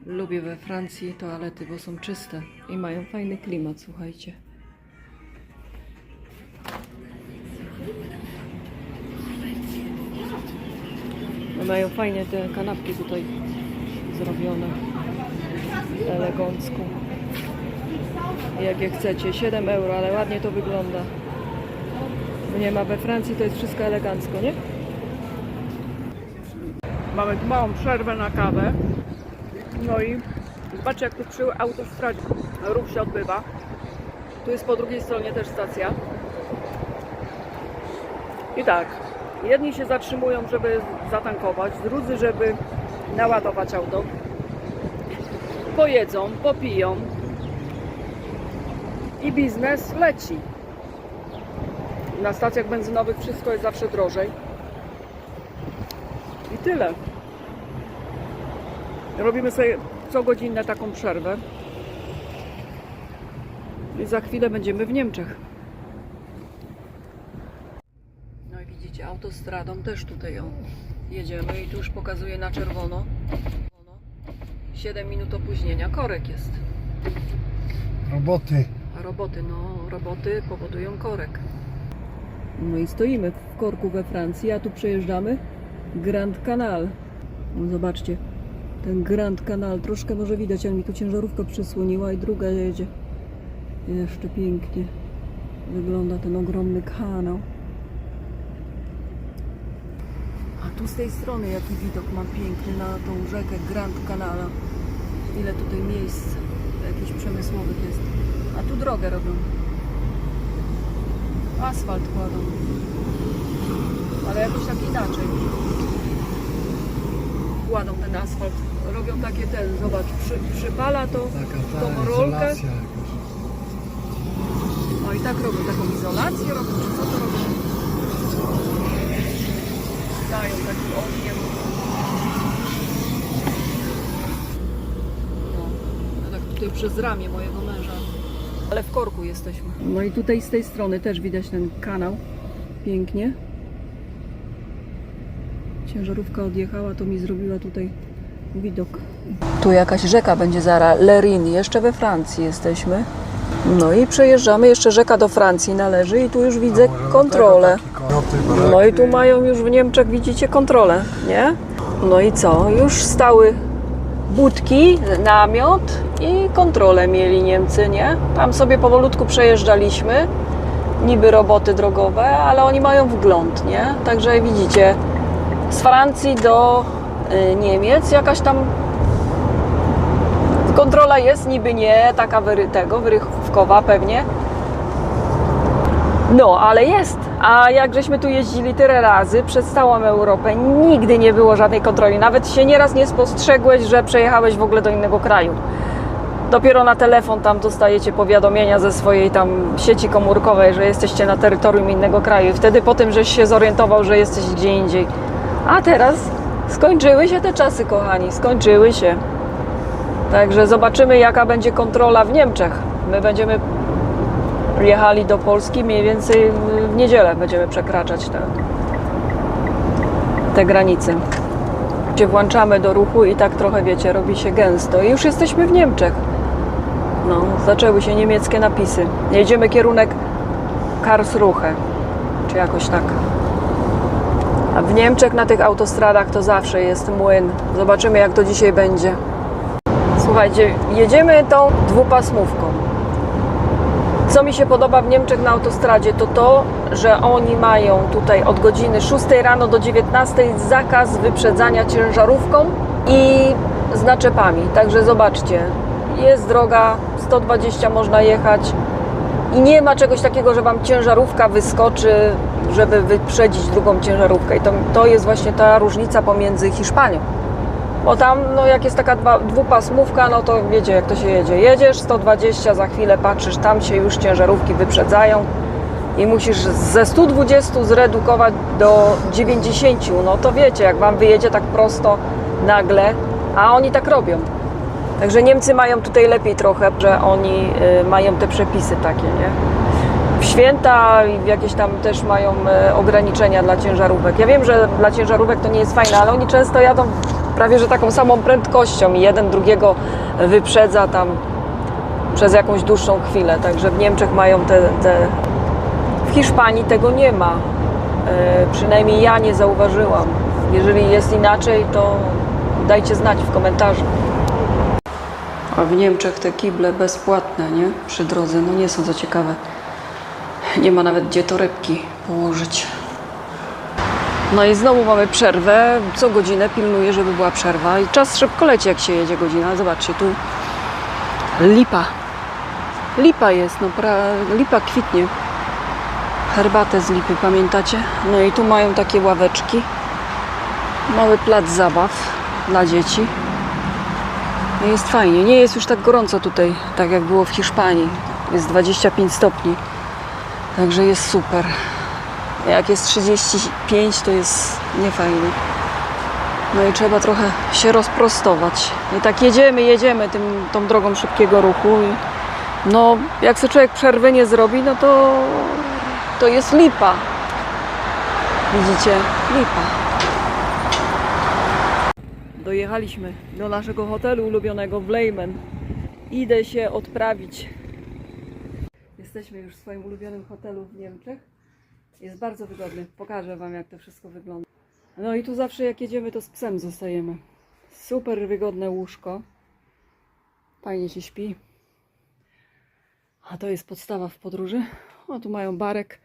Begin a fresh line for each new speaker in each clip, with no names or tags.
Lubię we Francji toalety, bo są czyste i mają fajny klimat, słuchajcie. Mają fajnie te kanapki tutaj zrobione, elegancko. Jakie chcecie, 7 euro, ale ładnie to wygląda. Nie ma we Francji, to jest wszystko elegancko, nie? Mamy tu małą przerwę na kawę. No i zobaczcie, jak tu przy autostradzie ruch się odbywa. Tu jest po drugiej stronie też stacja. I tak, jedni się zatrzymują, żeby zatankować, drudzy, żeby naładować auto. Pojedzą, popiją i biznes leci. Na stacjach benzynowych wszystko jest zawsze drożej. I tyle. Robimy sobie co godzinę taką przerwę. I za chwilę będziemy w Niemczech. No i widzicie, autostradą też tutaj jedziemy i tu już pokazuje na czerwono. 7 minut opóźnienia. Korek jest.
Roboty.
A roboty powodują korek. No i stoimy w korku we Francji, a tu przejeżdżamy Grand Canal. No zobaczcie, ten Grand Canal, troszkę może widać, ale mi tu ciężarówka przysłoniła i druga jedzie. Jeszcze pięknie wygląda ten ogromny kanał. A tu z tej strony jaki widok mam piękny na tą rzekę Grand Canal. Ile tutaj miejsc jakichś przemysłowych jest. A tu drogę robią. Asfalt kładą. Ale jakoś tak inaczej. Kładą ten asfalt. Robią takie zobacz, przypala to tą rolkę. O i tak robią taką izolację, robią, czy co to robią? Dają taki ogniem. No tak tutaj przez ramię mojego męża. Ale w korku jesteśmy. No i tutaj z tej strony też widać ten kanał. Pięknie. Ciężarówka odjechała, to mi zrobiła tutaj widok. Tu jakaś rzeka będzie zaraz, Lerin, jeszcze we Francji jesteśmy. No i przejeżdżamy, jeszcze rzeka do Francji należy i tu już widzę kontrolę. No i tu mają już w Niemczech, widzicie, kontrolę, nie? No i co? Już stały budki, namiot i kontrolę mieli Niemcy, nie? Tam sobie powolutku przejeżdżaliśmy, niby roboty drogowe, ale oni mają wgląd, nie? Także widzicie, z Francji do Niemiec jakaś tam kontrola jest, niby nie taka wyrywkowa pewnie. No, ale jest. A jak żeśmy tu jeździli tyle razy przez całą Europę, nigdy nie było żadnej kontroli. Nawet się nieraz nie spostrzegłeś, że przejechałeś w ogóle do innego kraju. Dopiero na telefon tam dostajecie powiadomienia ze swojej tam sieci komórkowej, że jesteście na terytorium innego kraju. I wtedy po tym, żeś się zorientował, że jesteś gdzie indziej. A teraz skończyły się te czasy, kochani. Skończyły się. Także zobaczymy, jaka będzie kontrola w Niemczech. My będziemy jechali do Polski mniej więcej w niedzielę będziemy przekraczać te granice. Gdzie włączamy do ruchu i tak trochę, wiecie, robi się gęsto. I już jesteśmy w Niemczech. No, zaczęły się niemieckie napisy. Jedziemy kierunek Karlsruhe, czy jakoś tak. A w Niemczech na tych autostradach to zawsze jest młyn. Zobaczymy, jak to dzisiaj będzie. Słuchajcie, jedziemy tą dwupasmówką. Co mi się podoba w Niemczech na autostradzie, to to, że oni mają tutaj od godziny 6 rano do 19 zakaz wyprzedzania ciężarówką i z naczepami. Także zobaczcie, jest droga, 120 można jechać i nie ma czegoś takiego, że wam ciężarówka wyskoczy, żeby wyprzedzić drugą ciężarówkę. I to jest właśnie ta różnica pomiędzy Hiszpanią. Bo tam, no jak jest taka dwupasmówka, no to wiecie, jak to się jedzie. Jedziesz 120, za chwilę patrzysz, tam się już ciężarówki wyprzedzają i musisz ze 120 zredukować do 90. No to wiecie, jak wam wyjedzie tak prosto nagle, a oni tak robią. Także Niemcy mają tutaj lepiej trochę, że oni mają te przepisy takie, nie? W święta jakieś tam też mają ograniczenia dla ciężarówek. Ja wiem, że dla ciężarówek to nie jest fajne, ale oni często jadą prawie że taką samą prędkością i jeden drugiego wyprzedza tam przez jakąś dłuższą chwilę. Także w Niemczech mają te... W Hiszpanii tego nie ma. Przynajmniej ja nie zauważyłam. Jeżeli jest inaczej, to dajcie znać w komentarzu. A w Niemczech te kible bezpłatne, nie? Przy drodze, no nie są za ciekawe. Nie ma nawet gdzie torebki położyć. No i znowu mamy przerwę. Co godzinę pilnuję, żeby była przerwa. I czas szybko leci, jak się jedzie godzina. Zobaczcie, tu lipa. Lipa jest, no lipa kwitnie. Herbatę z lipy, pamiętacie? No i tu mają takie ławeczki. Mały plac zabaw dla dzieci. No jest fajnie. Nie jest już tak gorąco tutaj, tak jak było w Hiszpanii. Jest 25 stopni. Także jest super. Jak jest 35, to jest niefajnie. No i trzeba trochę się rozprostować. I tak jedziemy tą drogą szybkiego ruchu. I no, jak sobie człowiek przerwy nie zrobi, no to jest lipa. Widzicie? Lipa. Dojechaliśmy do naszego hotelu ulubionego w Lejmen. Idę się odprawić. Jesteśmy już w swoim ulubionym hotelu w Niemczech. Jest bardzo wygodny. Pokażę Wam, jak to wszystko wygląda. No i tu zawsze jak jedziemy, to z psem zostajemy. Super wygodne łóżko. Fajnie się śpi. A to jest podstawa w podróży. O, tu mają barek.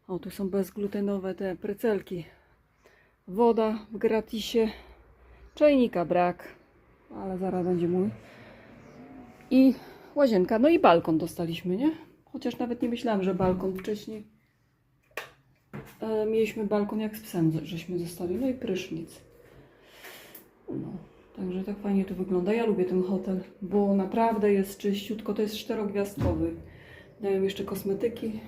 O, tu są bezglutenowe te precelki. Woda w gratisie. Czajnika brak, ale zaraz będzie mój. I łazienka, no i balkon dostaliśmy, nie? Chociaż nawet nie myślałam, że balkon wcześniej. Mieliśmy balkon jak z psem, żeśmy zostali. No i prysznic. No, także tak fajnie to wygląda. Ja lubię ten hotel, bo naprawdę jest czyściutko. To jest 4-gwiazdkowy. Dają jeszcze kosmetyki.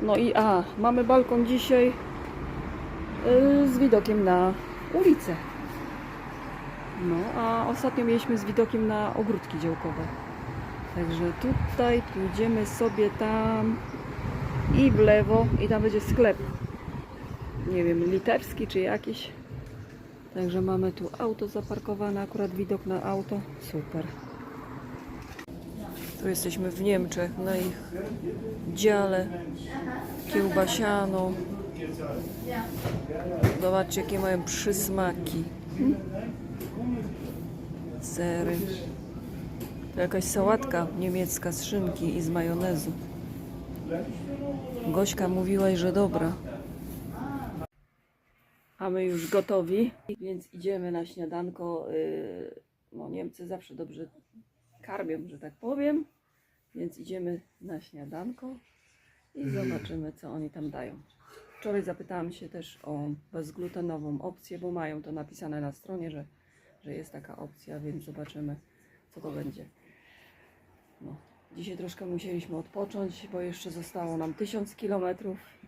No i mamy balkon dzisiaj z widokiem na ulicę. No, a ostatnio mieliśmy z widokiem na ogródki działkowe. Także tutaj pójdziemy sobie tam i w lewo i tam będzie sklep. Nie wiem, literski czy jakiś. Także mamy tu auto zaparkowane, akurat widok na auto. Super. Tu jesteśmy w Niemczech, na ich dziale kiełbasiano. Zobaczcie, jakie mają przysmaki. Sery. To jakaś sałatka niemiecka z szynki i z majonezu. Gośka mówiłaś, że dobra. A my już gotowi, więc idziemy na śniadanko. No, Niemcy zawsze dobrze karmią, że tak powiem. Więc idziemy na śniadanko i zobaczymy, co oni tam dają. Wczoraj zapytałam się też o bezglutenową opcję, bo mają to napisane na stronie, że jest taka opcja, więc zobaczymy, co to będzie. No, dzisiaj troszkę musieliśmy odpocząć, bo jeszcze zostało nam 1000 km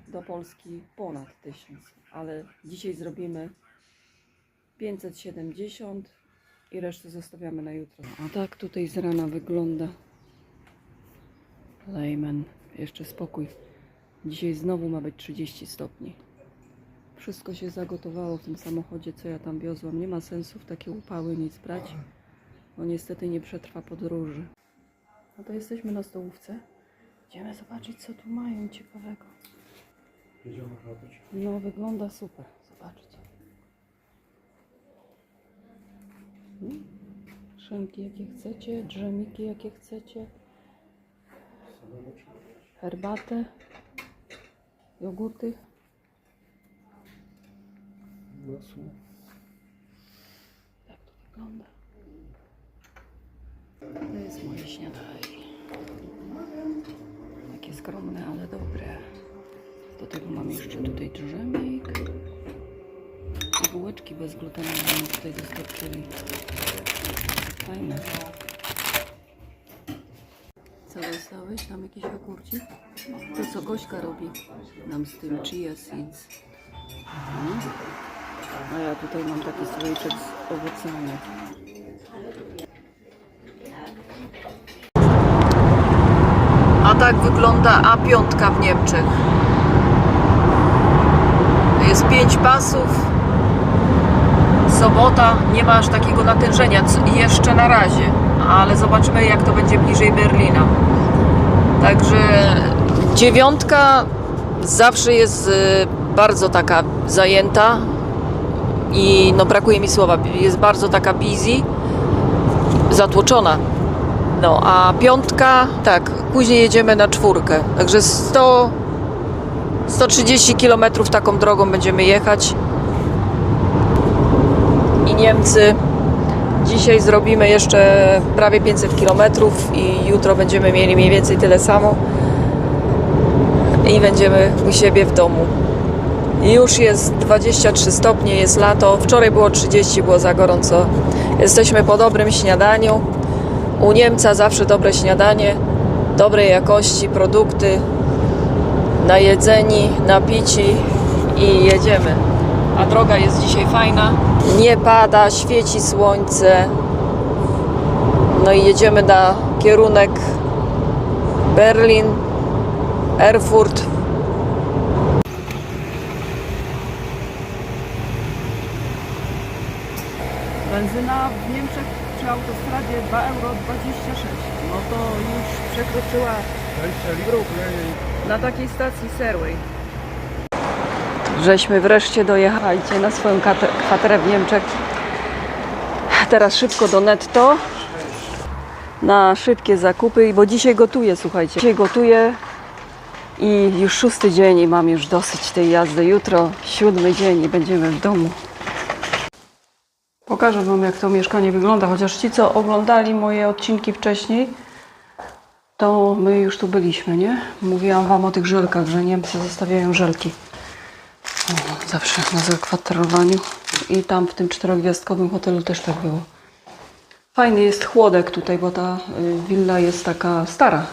do Polski, ponad 1000, ale dzisiaj zrobimy 570 i resztę zostawiamy na jutro. A tak tutaj z rana wygląda Lejmen. Jeszcze spokój. Dzisiaj znowu ma być 30 stopni. Wszystko się zagotowało w tym samochodzie, co ja tam wiozłam. Nie ma sensu w takie upały nic brać, bo niestety nie przetrwa podróży. No to jesteśmy na stołówce. Idziemy zobaczyć, co tu mają ciekawego. No, wygląda super. Zobaczcie. Szynki jakie chcecie, dżemiki jakie chcecie. Herbatę. Jogurty. Tak to wygląda. To jest moje śniadanie. Takie skromne, ale dobre. Do tego mam jeszcze tutaj dżemik. I bułeczki bezglutenowe mi tutaj dostarczyli. Fajne. Co dostałeś? Tam jakiś ogórcik? To co Gośka robi nam z tym chia seeds. A ja tutaj mam taki słoiczek z owocami. A tak wygląda A5 w Niemczech. Jest 5 pasów sobota, nie ma aż takiego natężenia jeszcze na razie, ale zobaczymy, jak to będzie bliżej Berlina. Także 9 zawsze jest bardzo taka zajęta i no brakuje mi słowa, jest bardzo taka busy, zatłoczona. No a 5, tak, później jedziemy na 4, także 130 km taką drogą będziemy jechać. I Niemcy dzisiaj zrobimy jeszcze prawie 500 km i jutro będziemy mieli mniej więcej tyle samo i będziemy u siebie w domu. Już jest 23 stopnie, jest lato, wczoraj było 30, było za gorąco. Jesteśmy po dobrym śniadaniu. U Niemca zawsze dobre śniadanie, dobrej jakości produkty, najedzeni, napici i jedziemy. A droga jest dzisiaj fajna, nie pada, świeci słońce. No i jedziemy na kierunek Berlin, Erfurt. Benzyna w Niemczech przy autostradzie 2,26 euro. No to już przekroczyła próg na takiej stacji Serway. Żeśmy wreszcie dojechali na swoją kwaterę w Niemczech. Teraz szybko do netto na szybkie zakupy, bo dzisiaj gotuję, słuchajcie. Dzisiaj gotuję i już 6. dzień i mam już dosyć tej jazdy. Jutro 7. dzień i będziemy w domu. Pokażę wam, jak to mieszkanie wygląda, chociaż ci, co oglądali moje odcinki wcześniej, to my już tu byliśmy, nie? Mówiłam wam o tych żelkach, że Niemcy zostawiają żelki. O, zawsze na zakwaterowaniu. I tam w tym 4-gwiazdkowym hotelu też tak było. Fajny jest chłodek tutaj, bo ta willa jest taka stara.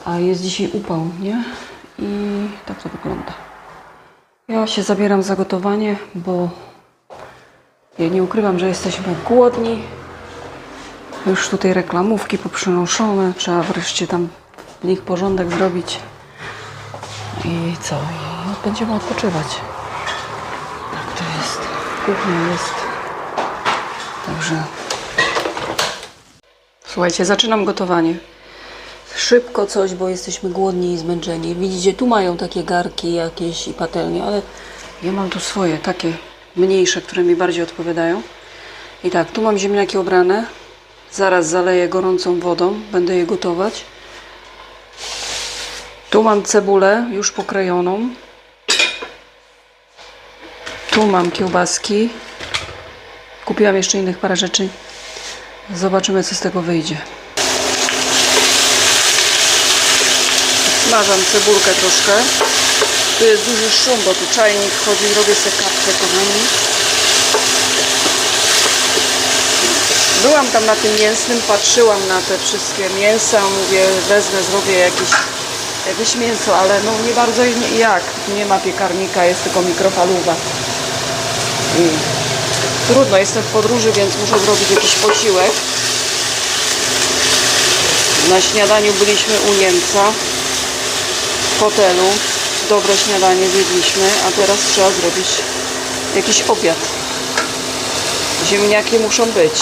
A jest dzisiaj upał, nie? I tak to wygląda. Ja się zabieram za gotowanie, bo ja nie ukrywam, że jesteśmy głodni. Już tutaj reklamówki poprzenoszone. Trzeba wreszcie tam w nich porządek zrobić. I co? I będziemy odpoczywać. Tak to jest. Kuchnia jest. Także... Słuchajcie, zaczynam gotowanie. Szybko coś, bo jesteśmy głodni i zmęczeni. Widzicie, tu mają takie garki jakieś i patelnie, ale ja mam tu swoje, takie mniejsze, które mi bardziej odpowiadają. I tak, tu mam ziemniaki obrane. Zaraz zaleję gorącą wodą, będę je gotować. Tu mam cebulę już pokrojoną. Tu mam kiełbaski. Kupiłam jeszcze innych parę rzeczy. Zobaczymy, co z tego wyjdzie. Smażam cebulkę troszkę. Tu jest duży szum, bo tu czajnik wchodzi i robię sobie kapkę, kochani. Byłam tam na tym mięsnym, patrzyłam na te wszystkie mięsa, mówię, wezmę, zrobię jakieś mięso, ale no nie bardzo jak. Nie ma piekarnika, jest tylko mikrofalówka. I trudno, jestem w podróży, więc muszę zrobić jakiś posiłek. Na śniadaniu byliśmy u Niemca w hotelu. Dobre śniadanie zjedliśmy, a teraz trzeba zrobić jakiś obiad. Ziemniaki muszą być.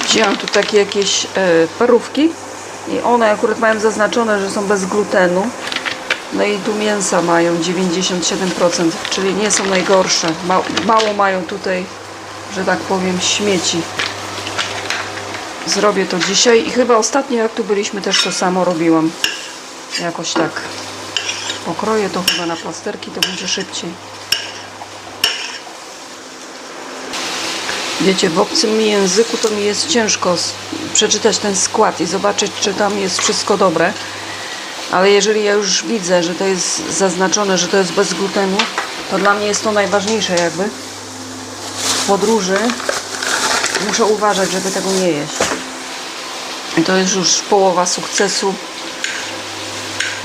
Wzięłam tu takie jakieś parówki i one akurat mają zaznaczone, że są bez glutenu. No i tu mięsa mają 97%, czyli nie są najgorsze. Mało mają tutaj, że tak powiem, śmieci. Zrobię to dzisiaj i chyba ostatnio jak tu byliśmy też to samo robiłam. Jakoś tak. Pokroję to chyba na plasterki, to będzie szybciej. Wiecie, w obcym mi języku to mi jest ciężko przeczytać ten skład i zobaczyć, czy tam jest wszystko dobre. Ale jeżeli ja już widzę, że to jest zaznaczone, że to jest bez glutenu, to dla mnie jest to najważniejsze jakby. W podróży muszę uważać, żeby tego nie jeść. I to jest już połowa sukcesu.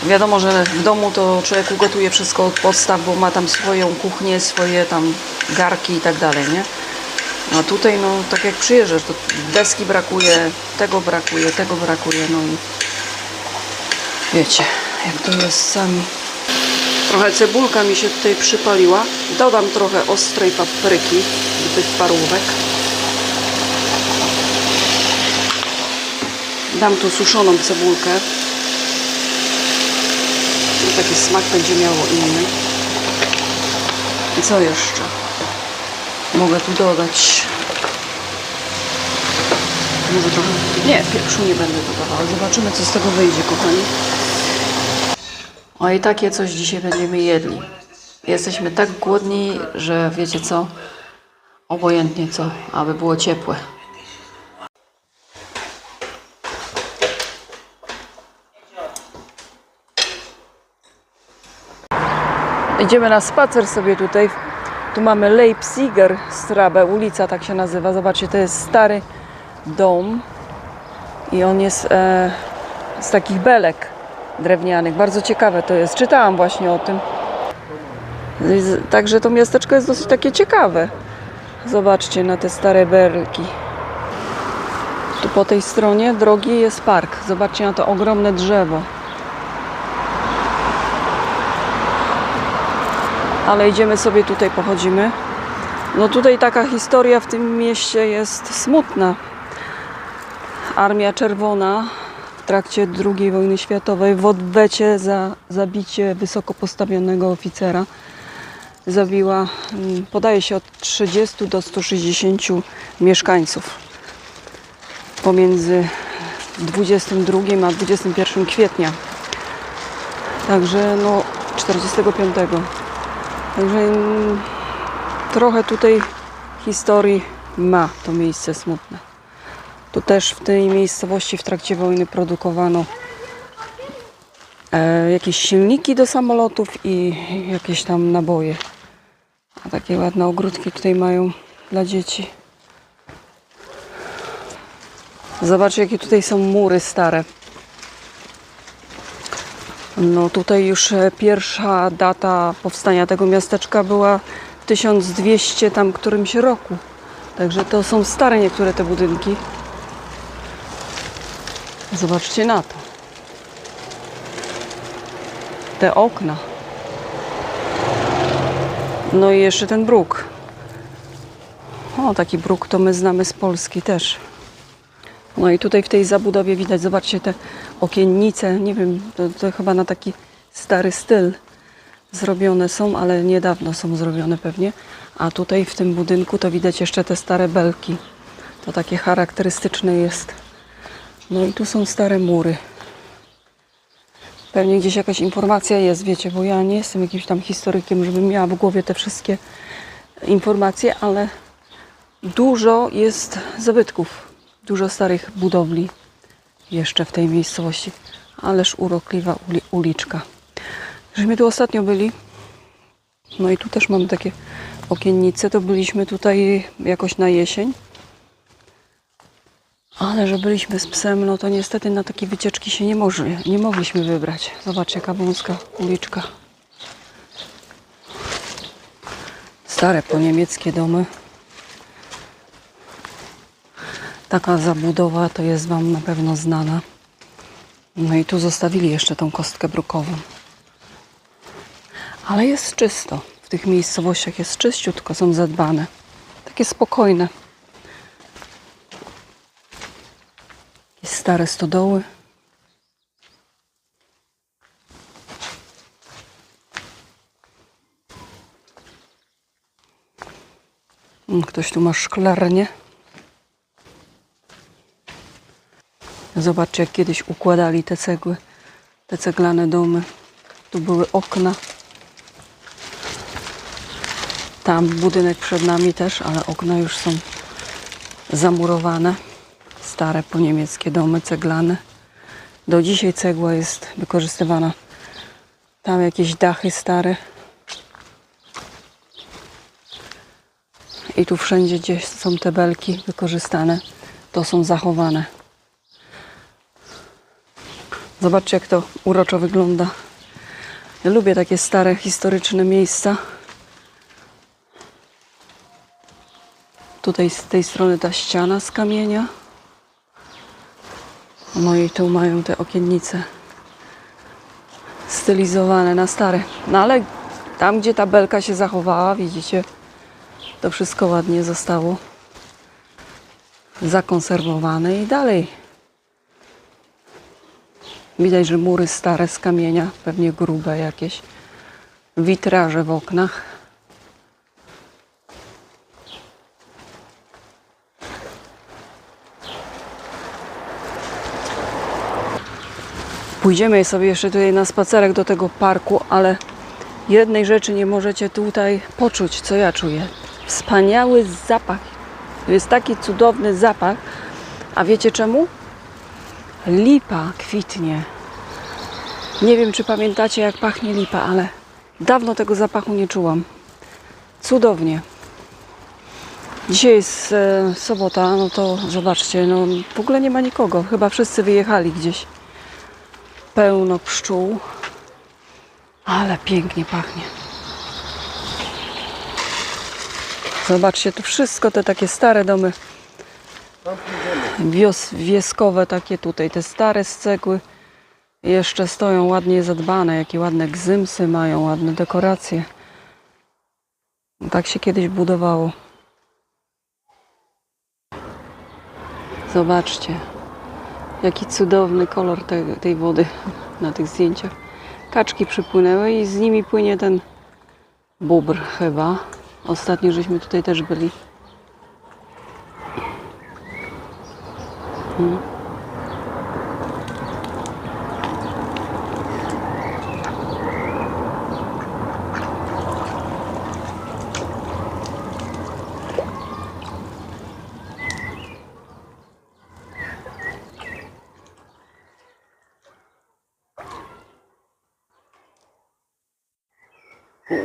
Wiadomo, że w domu to człowiek ugotuje wszystko od podstaw, bo ma tam swoją kuchnię, swoje tam garki i tak dalej, nie? A tutaj, no, tak jak przyjeżdżasz, to deski brakuje, tego brakuje, no i wiecie, jak to jest sami. Trochę cebulka mi się tutaj przypaliła. Dodam trochę ostrej papryki do tych parówek. Dam tu suszoną cebulkę. I taki smak będzie miało inny. I co jeszcze? Mogę tu dodać. Może trochę. Nie, pieprzu nie będę dodawała. Zobaczymy, co z tego wyjdzie, kochani. O, i takie coś dzisiaj będziemy jedli. Jesteśmy tak głodni, że wiecie co? Obojętnie co, aby było ciepłe. Idziemy na spacer sobie tutaj. Tu mamy Leipziger Straße, ulica tak się nazywa. Zobaczcie, to jest stary dom i on jest z takich belek drewnianych. Bardzo ciekawe to jest. Czytałam właśnie o tym. Także to miasteczko jest dosyć takie ciekawe. Zobaczcie na te stare belki. Tu po tej stronie drogi jest park. Zobaczcie na to ogromne drzewo. Ale idziemy sobie tutaj, pochodzimy. No tutaj taka historia w tym mieście jest smutna. Armia Czerwona w trakcie II wojny światowej w odwecie za zabicie wysoko postawionego oficera zabiła, podaje się, od 30 do 160 mieszkańców pomiędzy 22 a 21 kwietnia. Także no 45. Także trochę tutaj historii ma to miejsce smutne. Tu też w tej miejscowości w trakcie wojny produkowano jakieś silniki do samolotów i jakieś tam naboje. A takie ładne ogródki tutaj mają dla dzieci. Zobaczcie, jakie tutaj są mury stare. No tutaj już pierwsza data powstania tego miasteczka była w 1200 tam którymś roku. Także to są stare niektóre te budynki. Zobaczcie na to. Te okna. No i jeszcze ten bruk. O, taki bruk to my znamy z Polski też. No i tutaj w tej zabudowie widać, zobaczcie te okiennice. Nie wiem, to chyba na taki stary styl zrobione są, ale niedawno są zrobione pewnie. A tutaj w tym budynku to widać jeszcze te stare belki. To takie charakterystyczne jest. No i tu są stare mury. Pewnie gdzieś jakaś informacja jest, wiecie, bo ja nie jestem jakimś tam historykiem, żebym miała w głowie te wszystkie informacje, ale dużo jest zabytków, dużo starych budowli jeszcze w tej miejscowości. Ależ urokliwa uliczka. Żeśmy tu ostatnio byli, no i tu też mamy takie okiennice, to byliśmy tutaj jakoś na jesień. Ale że byliśmy z psem, no to niestety na takie wycieczki się nie mogliśmy wybrać. Zobaczcie, jaka wąska uliczka. Stare poniemieckie domy. Taka zabudowa to jest Wam na pewno znana. No i tu zostawili jeszcze tą kostkę brukową. Ale jest czysto. W tych miejscowościach jest czyściutko, są zadbane. Takie spokojne. Stare stodoły. Ktoś tu ma szklarnię. Zobaczcie, jak kiedyś układali te cegły, te ceglane domy. Tu były okna. Tam budynek przed nami też, ale okna już są zamurowane. Stare poniemieckie domy ceglane. Do dzisiaj cegła jest wykorzystywana. Tam jakieś dachy stare. I tu wszędzie, gdzie są te belki wykorzystane, to są zachowane. Zobaczcie, jak to uroczo wygląda. Ja lubię takie stare, historyczne miejsca. Tutaj z tej strony ta ściana z kamienia. No i tu mają te okiennice stylizowane na stare. No ale tam, gdzie ta belka się zachowała, widzicie, to wszystko ładnie zostało zakonserwowane i dalej. Widać, że mury stare z kamienia, pewnie grube jakieś. Witraże w oknach. Pójdziemy sobie jeszcze tutaj na spacerek do tego parku, ale jednej rzeczy nie możecie tutaj poczuć, co ja czuję. Wspaniały zapach. To jest taki cudowny zapach. A wiecie czemu? Lipa kwitnie. Nie wiem, czy pamiętacie, jak pachnie lipa, ale dawno tego zapachu nie czułam. Cudownie. Dzisiaj jest sobota, no to zobaczcie, no w ogóle nie ma nikogo. Chyba wszyscy wyjechali gdzieś. Pełno pszczół. Ale pięknie pachnie. Zobaczcie, to wszystko te takie stare domy wieskowe takie tutaj, te stare z cegły jeszcze stoją ładnie zadbane, jakie ładne gzymsy mają, ładne dekoracje. Tak się kiedyś budowało. Zobaczcie, jaki cudowny kolor tej wody na tych zdjęciach. Kaczki przypłynęły i z nimi płynie ten bóbr chyba. Ostatnio żeśmy tutaj też byli.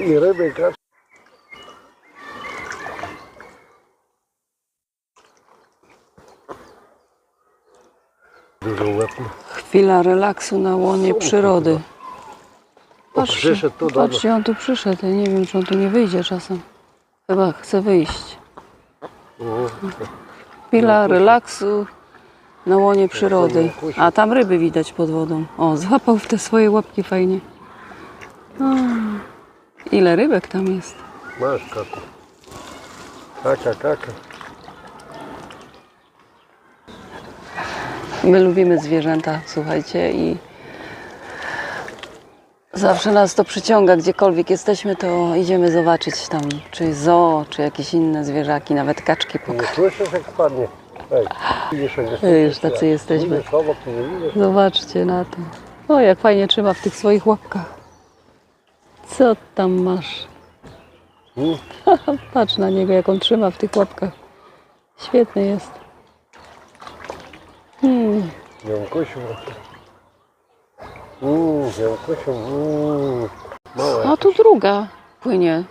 I ryby, kaczki. Dużo łapno.
Chwila relaksu na łonie przyrody.
Przyszedł tu,
Patrzcie, on tu przyszedł. Ja nie wiem, czy on tu nie wyjdzie czasem. Chyba chce wyjść. Chwila relaksu na łonie przyrody. A tam ryby widać pod wodą. O, złapał w te swoje łapki fajnie. O, ile rybek tam jest.
Masz kaku. Kaka.
My lubimy zwierzęta, słuchajcie, i zawsze nas to przyciąga, gdziekolwiek jesteśmy, to idziemy zobaczyć tam, czy zoo, czy jakieś inne zwierzaki, nawet kaczki
Nie
pokazać.
słyszysz, jak spadnie. Ej, widzisz, jak
Już tacy jesteśmy.
Widzisz obok, ty nie widzisz.
Zobaczcie na to. O, jak fajnie trzyma w tych swoich łapkach. Co tam masz? Patrz na niego, jak on trzyma w tych łapkach. Świetny jest.
Jąkusiu. Jąkusiu. Małe.
A tu druga płynie.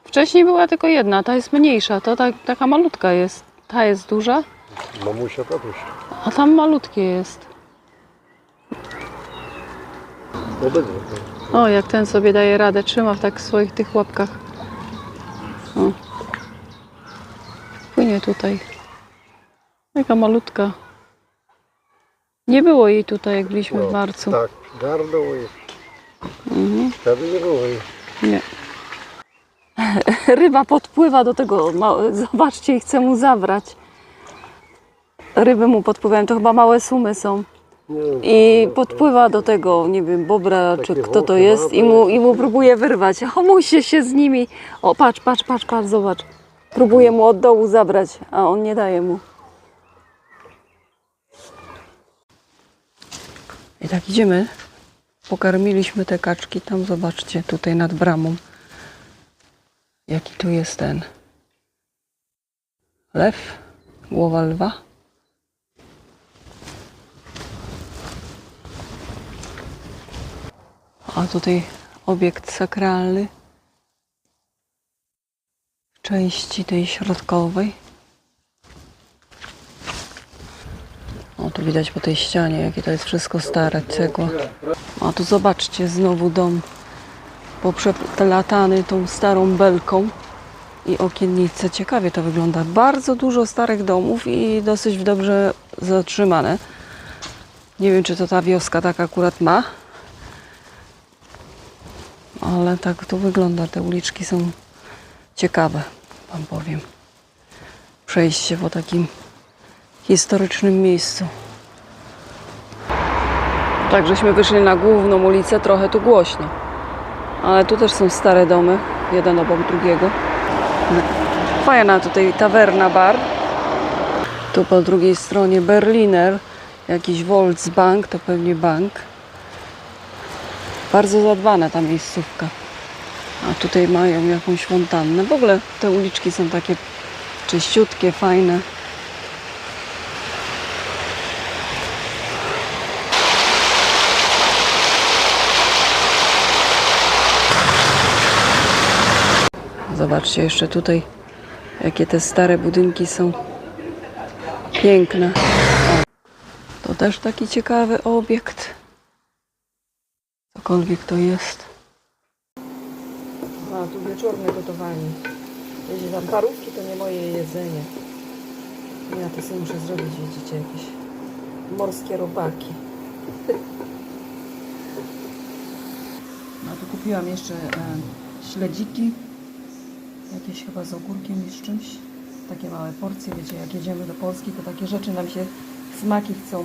Wcześniej była tylko jedna, ta jest mniejsza, to taka malutka jest. Ta jest duża,
Mamusia, tatuś.
a tam malutkie jest.
Obydwie.
O, jak ten sobie daje radę, trzyma w tak swoich tych łapkach. O. Płynie tutaj. Taka malutka. Nie było jej tutaj, jak byliśmy w marcu.
Tak, gardło i... Wtedy nie było jej.
Nie. Ryba podpływa do tego, zobaczcie, i chce mu zabrać. Ryby mu podpływają, to chyba małe sumy są.
Nie wiem,
I podpływa do tego, nie wiem, bobra, czy
Takie
kto to
włosy
jest,
ma,
i mu próbuje wyrwać. O, musi się z nimi. O, patrz, zobacz. Próbuje mu od dołu zabrać, a on nie daje mu. I tak idziemy. Pokarmiliśmy te kaczki tam, zobaczcie, tutaj nad bramą. Jaki tu jest ten lew, głowa lwa. A tutaj obiekt sakralny w części tej środkowej. O, tu widać po tej ścianie, jakie to jest wszystko stare, cegła. A tu zobaczcie, znowu dom poprzeplatany tą starą belką. i okiennice. Ciekawie to wygląda. Bardzo dużo starych domów i dosyć dobrze zatrzymane. Nie wiem, czy to ta wioska tak akurat ma. Ale tak to wygląda. Te uliczki są ciekawe, wam powiem. Przejście po takim historycznym miejscu. Tak, żeśmy wyszli na główną ulicę, trochę tu głośno. Ale tu też są stare domy, jeden obok drugiego. Fajna tutaj tawerna, bar. Tu po drugiej stronie Berliner, jakiś Volksbank, to pewnie bank. Bardzo zadbana ta miejscówka. A tutaj mają jakąś fontannę. W ogóle te uliczki są takie czyściutkie, fajne. Zobaczcie jeszcze tutaj, jakie te stare budynki są piękne. O, to też taki ciekawy obiekt. Cokolwiek to jest. A, tu wieczorne gotowanie. Jeśli tam parówki, to nie moje jedzenie. Ja to sobie muszę zrobić, widzicie, jakieś morskie robaki. No tu kupiłam jeszcze śledziki. Jakieś chyba z ogórkiem i z czymś. Takie małe porcje, wiecie, jak jedziemy do Polski, to takie rzeczy nam się smaki chcą